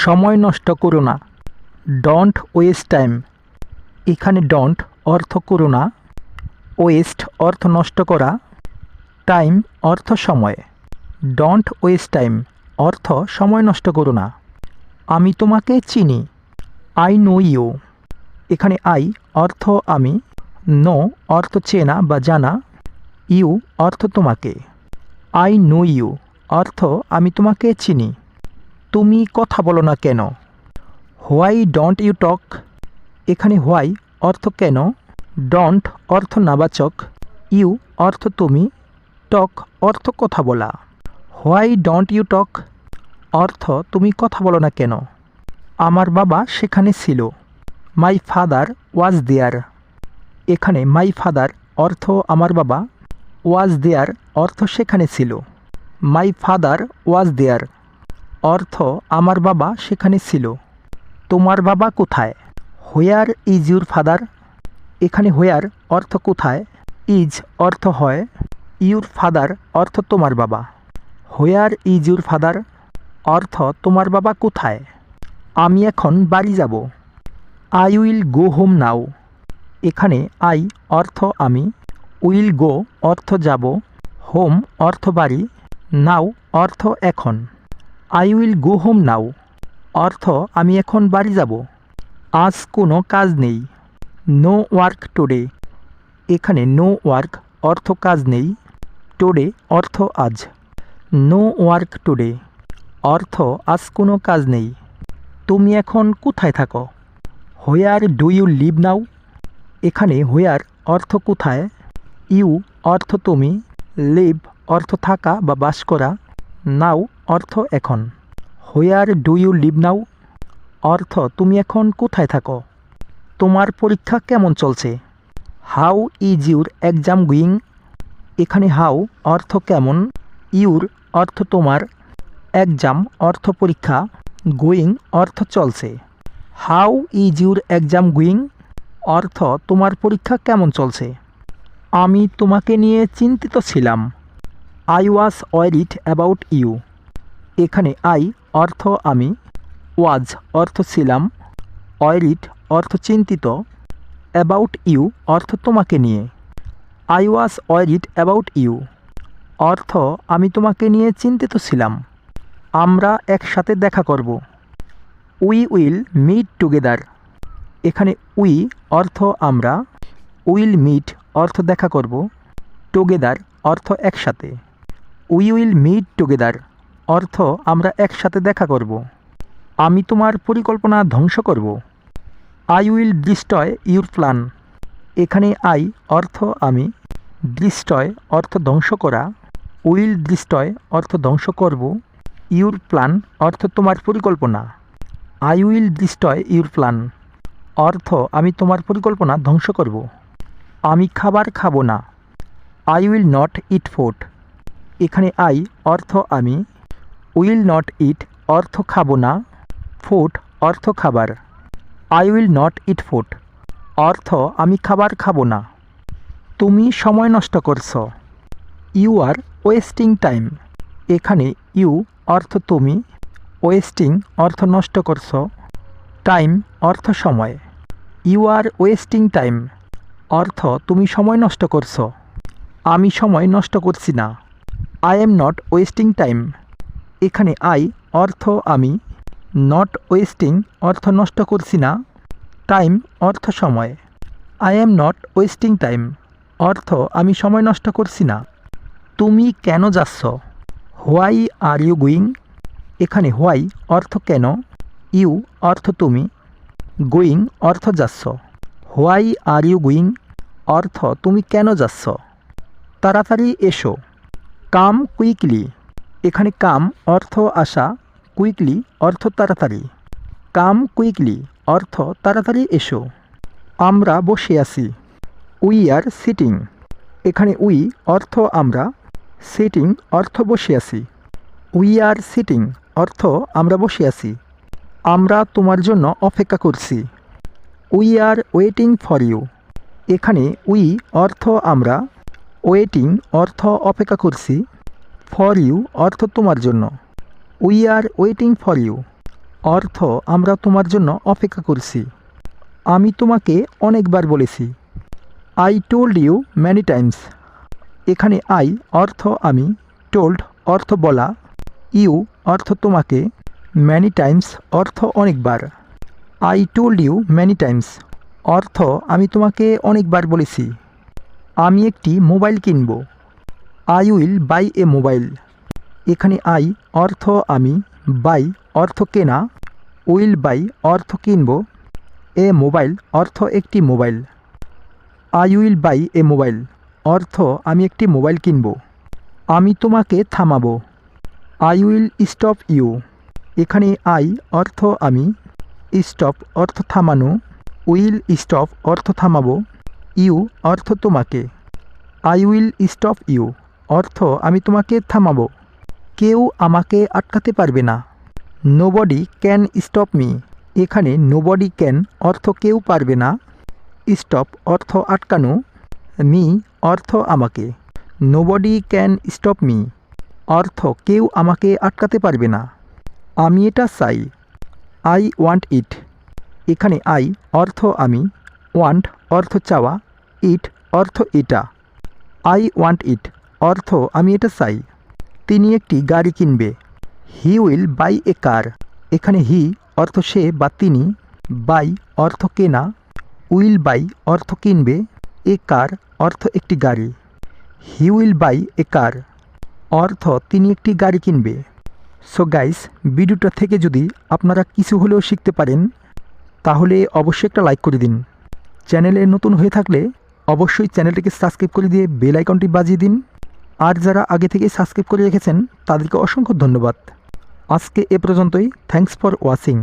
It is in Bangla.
সময় নষ্ট করো না। Don't waste time. এখানে ডোন্ট অর্থ করো না, ওয়েস্ট অর্থ নষ্ট করা, টাইম অর্থ সময়। ডোন্ট ওয়েস্ট টাইম অর্থ সময় নষ্ট করো না। আমি তোমাকে চিনি। I know you. এখানে আই অর্থ আমি, নো অর্থ চেনা বা জানা, ইউ অর্থ তোমাকে। আই নো ইউ অর্থ আমি তোমাকে চিনি। তুমি কথা বলো না কেন? Why don't you talk. এখানে হোয়াই অর্থ কেন, ডোন্ট অর্থ নাবাচক, ইউ অর্থ তুমি, টক অর্থ কথা বলা। হোয়াই ডোন্ট ইউ টক অর্থ তুমি কথা বলো না কেন? আমার বাবা সেখানে ছিল। মাই ফাদার ওয়াজ দেয়ার। এখানে মাই ফাদার অর্থ আমার বাবা, ওয়াজ দেয়ার অর্থ সেখানে ছিল। মাই ফাদার ওয়াজ দেয়ার অর্থ আমার বাবা সেখানে ছিল। তোমার বাবা কোথায়? Where is your father. এখানে হোয়ার অর্থ কোথায়, ইজ অর্থ হয়, ইউর ফাদার অর্থ তোমার বাবা। হোয়ার ইজ ইউর ফাদার অর্থ তোমার বাবা কোথায়? আমি এখন বাড়ি যাব। আই উইল গো হোম নাও। এখানে আই অর্থ আমি, উইল গো অর্থ যাব, হোম অর্থ বাড়ি, নাও অর্থ এখন। I will go home now অর্থ আমি এখন বাড়ি যাব। আজ কোনো কাজ নেই। No work today. এখানে নো ওয়ার্ক অর্থ কাজ নেই, টুডে অর্থ আজ। নো ওয়ার্ক টুডে অর্থ আজ কোনো কাজ নেই। তুমি এখন কোথায় থাকো? হোয়ার ডু ইউ লিভ নাও। এখানে হোয়ার অর্থ কোথায়, ইউ অর্থ তুমি, লিভ অর্থ থাকা বা বাস করা, নাও অর্থ এখন। হোয়ার ডু ইউ লিভ নাও অর্থ তুমি এখন কোথায় থাকো? তোমার পরীক্ষা কেমন চলছে? How is your exam going. এখানে হাউ অর্থ কেমন, ইউর অর্থ তোমার, এক্সাম অর্থ পরীক্ষা, গোয়িং অর্থ চলছে। How is your exam going অর্থ তোমার পরীক্ষা কেমন চলছে? আমি তোমাকে নিয়ে চিন্তিত ছিলাম। I was worried about you. এখানে আই অর্থ আমি, ওয়াজ অর্থ ছিলাম, ওয়ারিড অর্থ চিন্তিত, অ্যাবাউট ইউ অর্থ তোমাকে নিয়ে। I was worried about you অর্থ আমি তোমাকে নিয়ে চিন্তিত ছিলাম। আমরা একসাথে দেখা করব। We will meet together. এখানে উই অর্থ আমরা, উইল মিট অর্থ দেখা করব, টুগেদার অর্থ একসাথে। উই উইল মিট টুগেদার অর্থ আমরা একসাথে দেখা করব। আমি তোমার পরিকল্পনা ধ্বংস করব। I will destroy your plan. এখানে আই অর্থ আমি, ডিস্ট্রয় অর্থ ধ্বংস করা, উইল ডিস্ট্রয় অর্থ ধ্বংস করব, ইউর প্ল্যান অর্থ তোমার পরিকল্পনা। I will destroy your plan অর্থ আমি তোমার পরিকল্পনা ধ্বংস করব। আমি খাবার খাবো না। I will not eat food. এখানে আই অর্থ আমি, উইল নট ইট অর্থ খাবো না, ফুড অর্থ খাবার। I will not eat food অর্থ আমি খাবার খাবো না। তুমি সময় নষ্ট করছো। You are wasting time. এখানে ইউ অর্থ তুমি, ওয়েস্টিং অর্থ নষ্ট করছো, টাইম অর্থ সময়। ইউ আর ওয়েস্টিং টাইম অর্থ তুমি সময় নষ্ট করছো। আমি সময় নষ্ট করছি না। I am not wasting time. এখানে আই অর্থ আমি, নট ওয়েস্টিং অর্থ নষ্ট করছি না, টাইম অর্থ সময়। I am not wasting time অর্থ আমি সময় নষ্ট করছি না। তুমি কেন যাচ্ছ? Why are you going. এখানে হোয়াই অর্থ কেন, ইউ অর্থ তুমি, গোয়িং অর্থ যাচ্ছ। হোয়াই আর ইউ গোয়িং অর্থ তুমি কেন যাচ্ছ? তাড়াতাড়ি এসো। Come quickly. এখানে কাম অর্থ আসা, কুইকলি অর্থ তাড়াতাড়ি। কাম কুইকলি অর্থ তাড়াতাড়ি এসো। আমরা বসে আছি। We are sitting. এখানে উই অর্থ আমরা, সিটিং অর্থ বসে আছি। উই আর সিটিং অর্থ আমরা বসে আছি। আমরা তোমার জন্য অপেক্ষা করছি। We are waiting for you. এখানে উই অর্থ আমরা, ওয়েটিং অর্থ অপেক্ষা করছি, ফর ইউ অর্থ তোমার জন্য। We are waiting for you অর্থ আমরা তোমার জন্য অপেক্ষা করছি। আমি তোমাকে অনেকবার বলেছি। I told you many times. এখানে আই অর্থ আমি, টোল্ড অর্থ বলা, ইউ অর্থ তোমাকে, ম্যানি টাইমস অর্থ অনেকবার। I told you many times অর্থ আমি তোমাকে অনেকবার বলেছি। আমি একটি মোবাইল কিনব। I will buy a mobile. এখানে আই অর্থ আমি, বাই অর্থ কেনা, উইল বাই অর্থ কিনব, এ মোবাইল অর্থ একটি mobile. I will buy a mobile অর্থ আমি একটি মোবাইল কিনব। আমি তোমাকে থামাবো। I will stop you. এখানে আই অর্থ আমি, স্টপ অর্থ থামানো, উইল স্টপ অর্থ থামাবো, ইউ অর্থ তোমাকে। আই উইল স্টপ ইউ অর্থ আমি তোমাকে থামাবো। কেউ আমাকে আটকাতে পারবে না। Nobody can stop me. এখানে নোবডি ক্যান অর্থ কেউ পারবে না, স্টপ অর্থ আটকানো, মি অর্থ আমাকে। নোবডি ক্যান স্টপ মি অর্থ কেউ আমাকে আটকাতে পারবে না। আমি এটা চাই। আই ওয়ান্ট ইট। এখানে আই অর্থ আমি, ওয়ান্ট অর্থ চাওয়া, ইট অর্থ এটা। আই ওয়ান্ট ইট অর্থ আমি এটা চাই। তিনি একটি গাড়ি কিনবে। হি উইল বাই এ কার। এখানে হি অর্থ সে বা তিনি, বাই অর্থ কেনা, উইল বাই অর্থ কিনবে, এ কার অর্থ একটি গাড়ি। হি উইল বাই এ কার অর্থ তিনি একটি গাড়ি কিনবে। সো গাইস, ভিডিওটা থেকে যদি আপনারা কিছু হলেও শিখতে পারেন তাহলে অবশ্যই একটা লাইক করে দিন। চ্যানেলে নতুন হয়ে থাকলে অবশ্যই চ্যানেলটিকে সাবস্ক্রাইব করে দিয়ে বেল আইকনটি বাজিয়ে দিন। আর যারা আগে থেকেই সাবস্ক্রাইব করে রেখেছেন তাদেরকে অসংখ্য ধন্যবাদ। আজকে এ পর্যন্তই। Thanks for watching.